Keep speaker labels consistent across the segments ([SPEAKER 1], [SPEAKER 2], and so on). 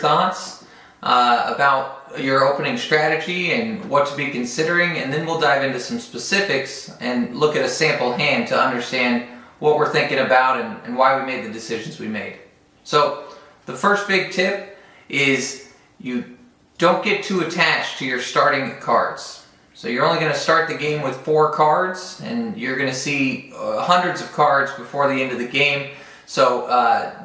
[SPEAKER 1] thoughts about your opening strategy and what to be considering, and then we'll dive into some specifics and look at a sample hand to understand what we're thinking about and why we made the decisions we made. So the first big tip is you don't get too attached to your starting cards. So you're only going to start the game with 4 cards, and you're going to see hundreds of cards before the end of the game. So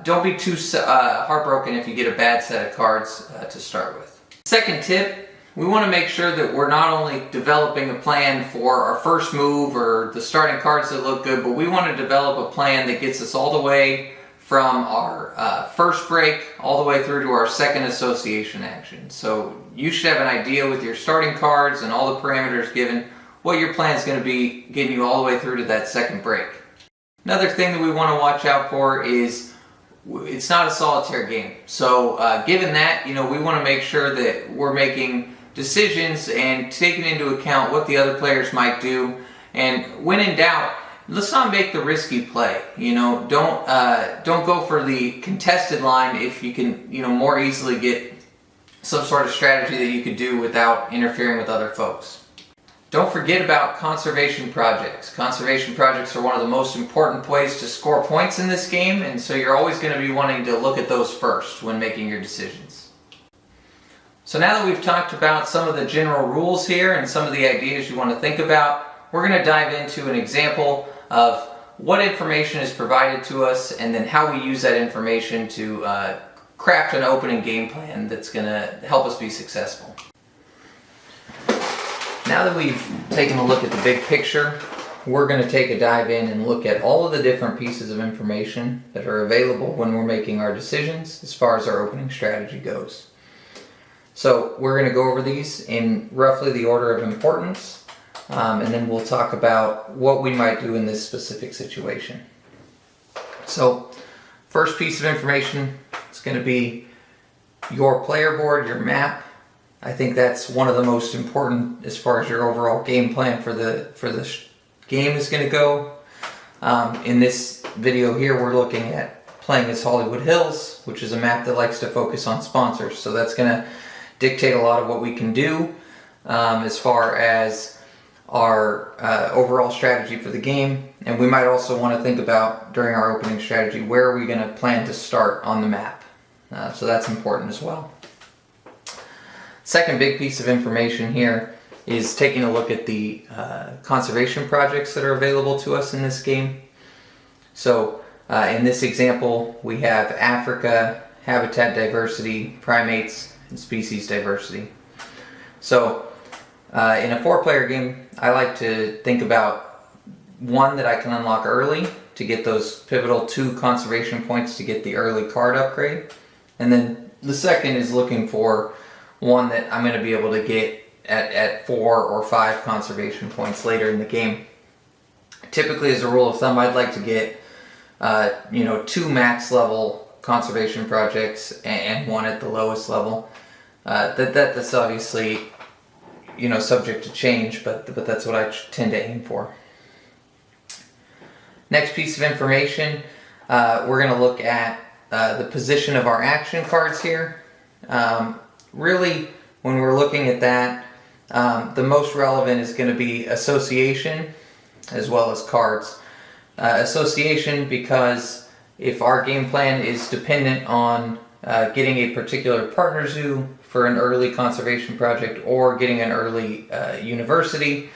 [SPEAKER 1] don't be too heartbroken if you get a bad set of cards to start with. Second tip, we want to make sure that we're not only developing a plan for our first move or the starting cards that look good, but we want to develop a plan that gets us all the way from our first break all the way through to our second association action. So you should have an idea with your starting cards and all the parameters given what your plan is going to be getting you all the way through to that second break. Another thing that we want to watch out for is it's not a solitaire game. So given that, we want to make sure that we're making decisions and taking into account what the other players might do. And when in doubt, let's not make the risky play. Don't go for the contested line if you can, more easily get some sort of strategy that you could do without interfering with other folks. Don't forget about conservation projects. Conservation projects are one of the most important ways to score points in this game, and so you're always going to be wanting to look at those first when making your decisions. So now that we've talked about some of the general rules here and some of the ideas you want to think about, we're going to dive into an example of what information is provided to us and then how we use that information to craft an opening game plan that's going to help us be successful. Now that we've taken a look at the big picture, we're going to take a dive in and look at all of the different pieces of information that are available when we're making our decisions as far as our opening strategy goes. So we're going to go over these in roughly the order of importance, and then we'll talk about what we might do in this specific situation. So first piece of information is going to be your player board, your map. I think that's one of the most important as far as your overall game plan for the game is going to go. In this video here, we're looking at playing as Hollywood Hills, which is a map that likes to focus on sponsors. So that's going to dictate a lot of what we can do as far as our overall strategy for the game. And we might also want to think about, during our opening strategy, where are we going to plan to start on the map. So that's important as well. Second big piece of information here is taking a look at the conservation projects that are available to us in this game. So in this example, we have Africa, habitat diversity, primates, and species diversity. So in a 4-player game, I like to think about one that I can unlock early to get those pivotal 2 conservation points to get the early card upgrade. And then the second is looking for one that I'm going to be able to get at 4 or 5 conservation points later in the game. Typically, as a rule of thumb, I'd like to get 2 max level conservation projects and 1 at the lowest level. That's obviously subject to change, but that's what I tend to aim for. Next piece of information, we're going to look at the position of our action cards here. Really, when we're looking at that, the most relevant is going to be association as well as cards. Association, because if our game plan is dependent on getting a particular partner zoo for an early conservation project or getting an early university,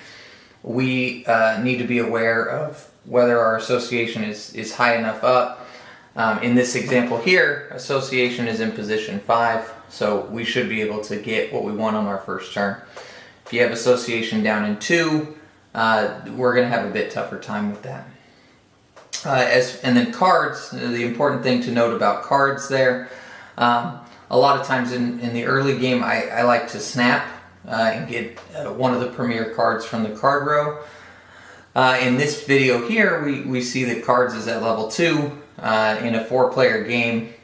[SPEAKER 1] we need to be aware of whether our association is high enough up. In this example here, association is in position 5, so we should be able to get what we want on our first turn. If you have association down in 2, we're going to have a bit tougher time with that. And then cards, the important thing to note about cards there, a lot of times in the early game I like to snap and get one of the premier cards from the card row. In this video here, we see that cards is at level 2. In a 4-player game,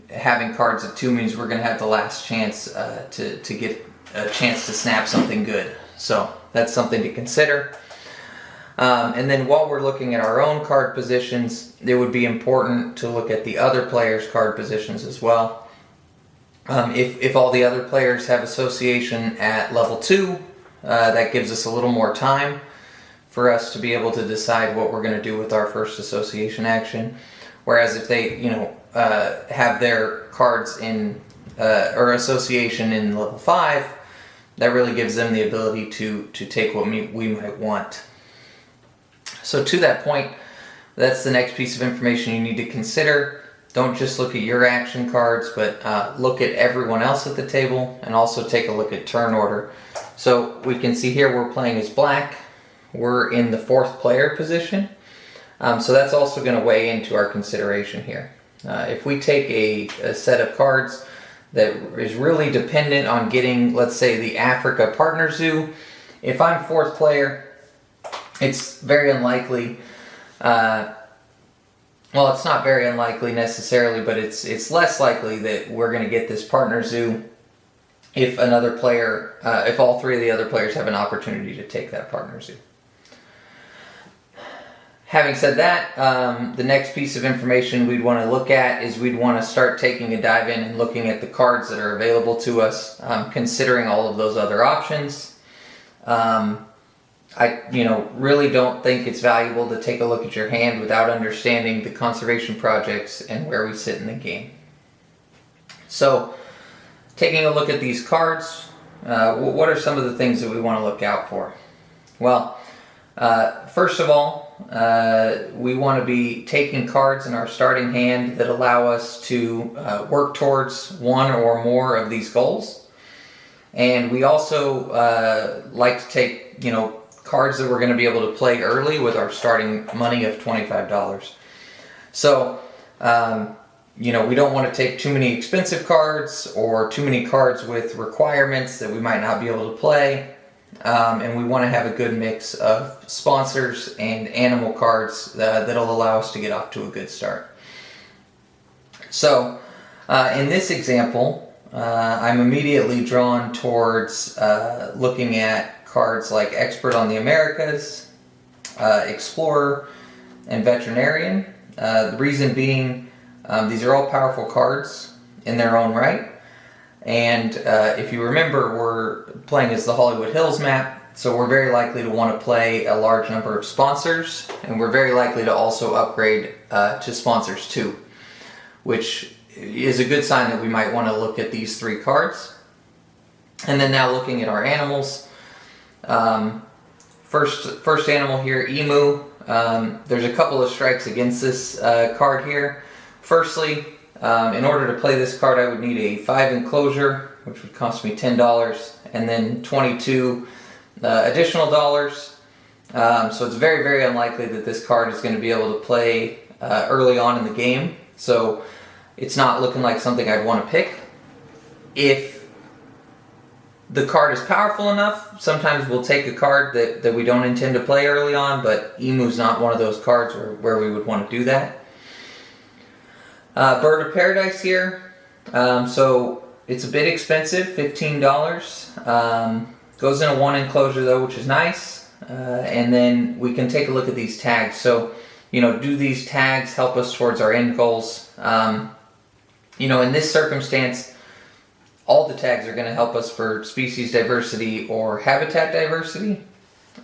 [SPEAKER 1] having cards at 2 means we're going to have the last chance to get a chance to snap something good. So that's something to consider. And then while we're looking at our own card positions, it would be important to look at the other players' card positions as well. If all the other players have association at level 2, that gives us a little more time for us to be able to decide what we're going to do with our first association action. Whereas if they, have their cards in or association in level 5, that really gives them the ability to take what we might want. So to that point, that's the next piece of information you need to consider. Don't just look at your action cards, but look at everyone else at the table, and also take a look at turn order. So we can see here we're playing as black. We're in the 4th player position. So that's also going to weigh into our consideration here. If we take a set of cards that is really dependent on getting, let's say, the Africa Partner Zoo, if I'm 4th player, it's very unlikely. Well, it's not very unlikely necessarily, but it's less likely that we're going to get this Partner Zoo if another player, if all 3 of the other players have an opportunity to take that Partner Zoo. Having said that, the next piece of information we'd want to look at is we'd want to start taking a dive in and looking at the cards that are available to us, considering all of those other options. I really don't think it's valuable to take a look at your hand without understanding the conservation projects and where we sit in the game. So, taking a look at these cards, what are some of the things that we want to look out for? Well, first of all, we want to be taking cards in our starting hand that allow us to work towards one or more of these goals. And we also like to take, cards that we're going to be able to play early with our starting money of $25. So, we don't want to take too many expensive cards or too many cards with requirements that we might not be able to play. And we want to have a good mix of sponsors and animal cards that'll allow us to get off to a good start. So, in this example, I'm immediately drawn towards looking at cards like Expert on the Americas, Explorer, and Veterinarian. The reason being, these are all powerful cards in their own right. And if you remember, we're playing as the Hollywood Hills map, so we're very likely to want to play a large number of sponsors, and we're very likely to also upgrade to sponsors too, which is a good sign that we might want to look at these 3 cards. And then now looking at our animals. First animal here, emu. There's a couple of strikes against this card here. Firstly, in order to play this card, I would need a 5 enclosure, which would cost me $10, and then 22 additional dollars. So it's very, very unlikely that this card is going to be able to play early on in the game. So it's not looking like something I'd want to pick. If the card is powerful enough, sometimes we'll take a card that we don't intend to play early on, but emu's not one of those cards where we would want to do that. Bird of Paradise here. So it's a bit expensive, $15. Goes in a 1 enclosure though, which is nice. And then we can take a look at these tags. So, do these tags help us towards our end goals? In this circumstance, all the tags are going to help us for species diversity or habitat diversity.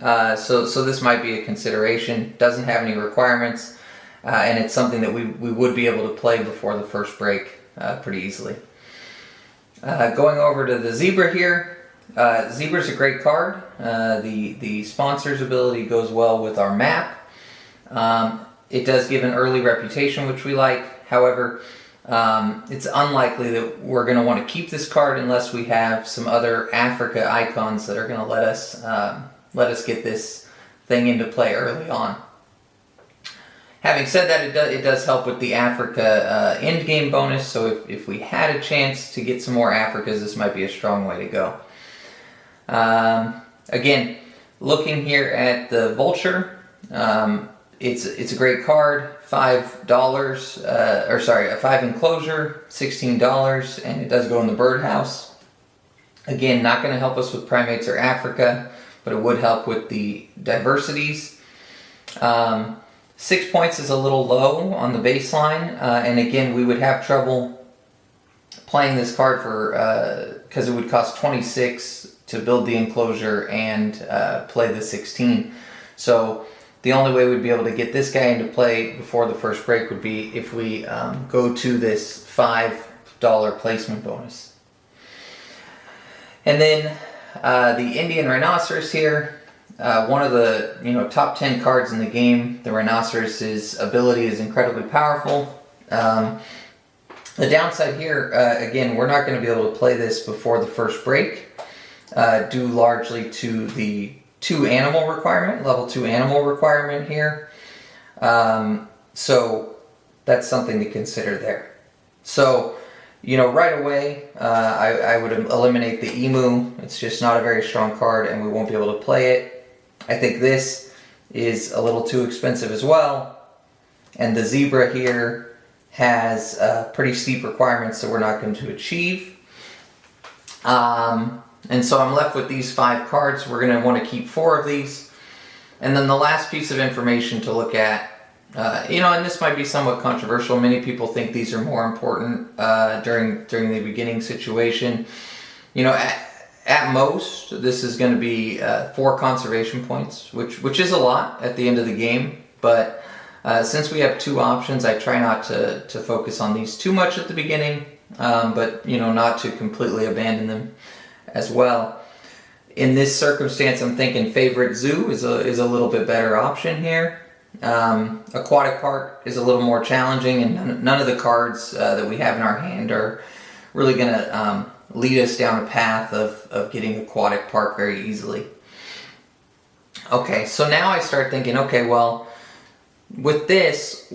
[SPEAKER 1] So this might be a consideration. Doesn't have any requirements. And it's something that we would be able to play before the first break pretty easily. Going over to the zebra here. Zebra's a great card. The sponsor's ability goes well with our map. It does give an early reputation, which we like. However, it's unlikely that we're going to want to keep this card unless we have some other Africa icons that are going to let us get this thing into play early on. Having said that, it does help with the Africa end game bonus, so if we had a chance to get some more Africas, this might be a strong way to go. Again, looking here at the vulture, it's a great card. $5, a 5 enclosure, $16, and it does go in the birdhouse. Again, not going to help us with primates or Africa, but it would help with the diversities. 6 points is a little low on the baseline, and again, we would have trouble playing this card for because it would cost 26 to build the enclosure and play the 16. So the only way we'd be able to get this guy into play before the first break would be if we go to this $5 placement bonus. And then the Indian Rhinoceros here, one of the top 10 cards in the game. The Rhinoceros's ability is incredibly powerful. The downside here, again, we're not going to be able to play this before the first break, due largely to the level 2 animal requirement here. So that's something to consider there. So, right away, I would eliminate the Emu. It's just not a very strong card and we won't be able to play it. I think this is a little too expensive as well. And the Zebra here has pretty steep requirements that we're not going to achieve. And so I'm left with these 5 cards. We're going to want to keep 4 of these. And then the last piece of information to look at, and this might be somewhat controversial. Many people think these are more important during the beginning situation. At most, this is going to be 4 conservation points, which is a lot at the end of the game. But since we have 2 options, I try not to focus on these too much at the beginning, but not to completely abandon them as well. In this circumstance, I'm thinking Favorite Zoo is a little bit better option here. Aquatic Park is a little more challenging, and none of the cards that we have in our hand are really going to lead us down a path of getting Aquatic Park very easily. Okay, so now I start thinking, okay, well, with this,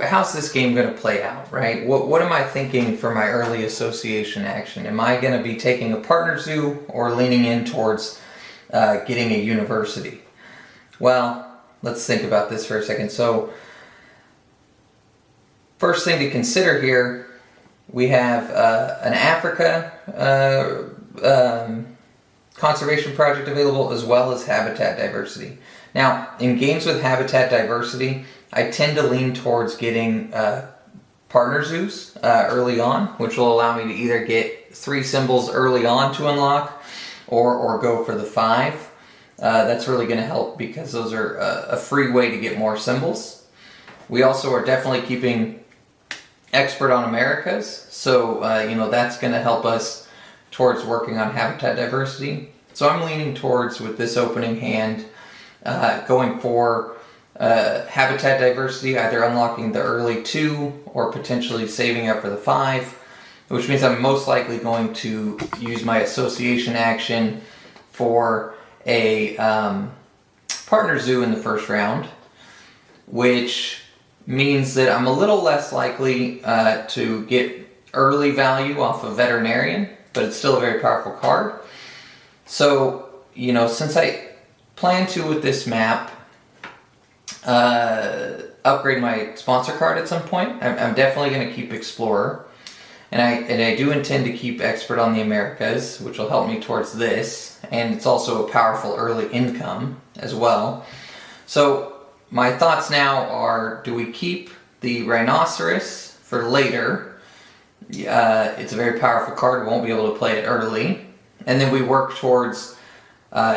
[SPEAKER 1] how's this game going to play out, right? What am I thinking for my early association action? Am I going to be taking a partner zoo or leaning in towards getting a university? Well, let's think about this for a second. So, first thing to consider here, we have an Africa conservation project available as well as habitat diversity. Now, in games with habitat diversity, I tend to lean towards getting partner zoos early on, which will allow me to either get 3 symbols early on to unlock or go for the 5. That's really going to help because those are a free way to get more symbols. We also are definitely keeping Expert on Americas, so that's going to help us towards working on habitat diversity. So I'm leaning towards, with this opening hand, going for habitat diversity, either unlocking the early 2 or potentially saving up for the 5, which means I'm most likely going to use my association action for a partner zoo in the first round, which means that I'm a little less likely to get early value off of Veterinarian, but it's still a very powerful card. So, since I plan to, with this map, upgrade my sponsor card at some point, I'm definitely going to keep Explorer. And I do intend to keep Expert on the Americas, which will help me towards this. And it's also a powerful early income as well. So my thoughts now are, do we keep the Rhinoceros for later? It's a very powerful card. We won't be able to play it early. And then we work towards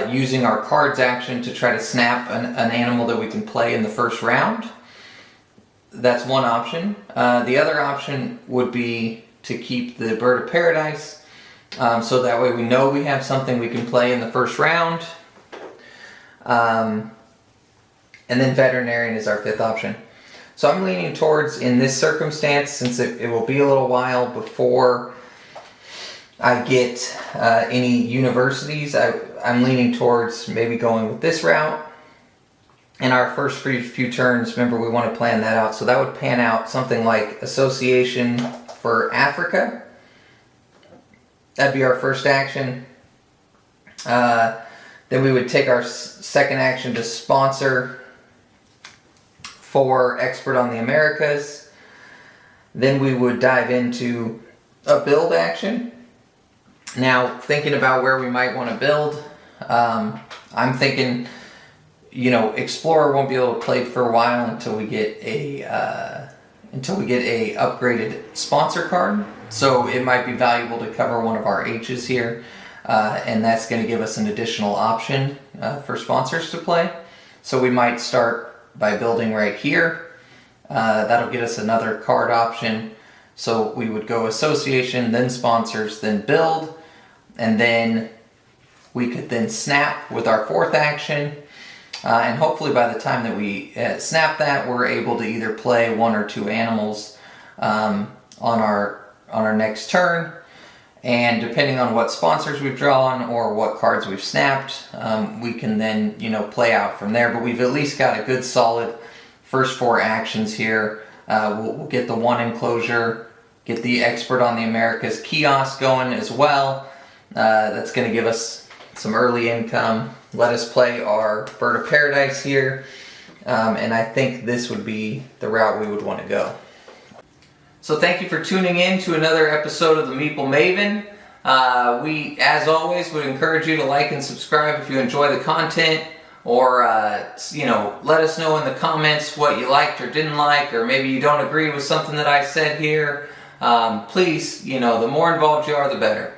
[SPEAKER 1] using our cards action to try to snap an animal that we can play in the first round. That's one option. The other option would be to keep the Bird of Paradise, so that way we know we have something we can play in the first round. And then Veterinarian is our 5th option. So I'm leaning towards, in this circumstance, since it will be a little while before I get any universities, I'm leaning towards maybe going with this route. And our first few turns, remember, we want to plan that out. So that would pan out something like Association for Africa. That'd be our first action. Then we would take our second action to sponsor for Expert on the Americas. Then we would dive into a build action. Now, thinking about where we might want to build, I'm thinking, Explorer won't be able to play for a while until we get until we get a upgraded sponsor card. So it might be valuable to cover one of our H's here, and that's going to give us an additional option for sponsors to play. So we might start by building right here. That'll get us another card option. So we would go association, then sponsors, then build, and then we could then snap with our fourth action. And hopefully by the time that we snap that, we're able to either play one or two animals on our next turn. And depending on what sponsors we've drawn or what cards we've snapped, we can then, play out from there. But we've at least got a good solid first four actions here. We'll get the one enclosure, get the Expert on the Americas kiosk going as well. That's going to give us some early income. Let us play our Bird of Paradise here. And I think this would be the route we would want to go. So thank you for tuning in to another episode of the MeepleMaven. We, as always, would encourage you to like and subscribe if you enjoy the content, or let us know in the comments what you liked or didn't like, or maybe you don't agree with something that I said here. Please, the more involved you are, the better.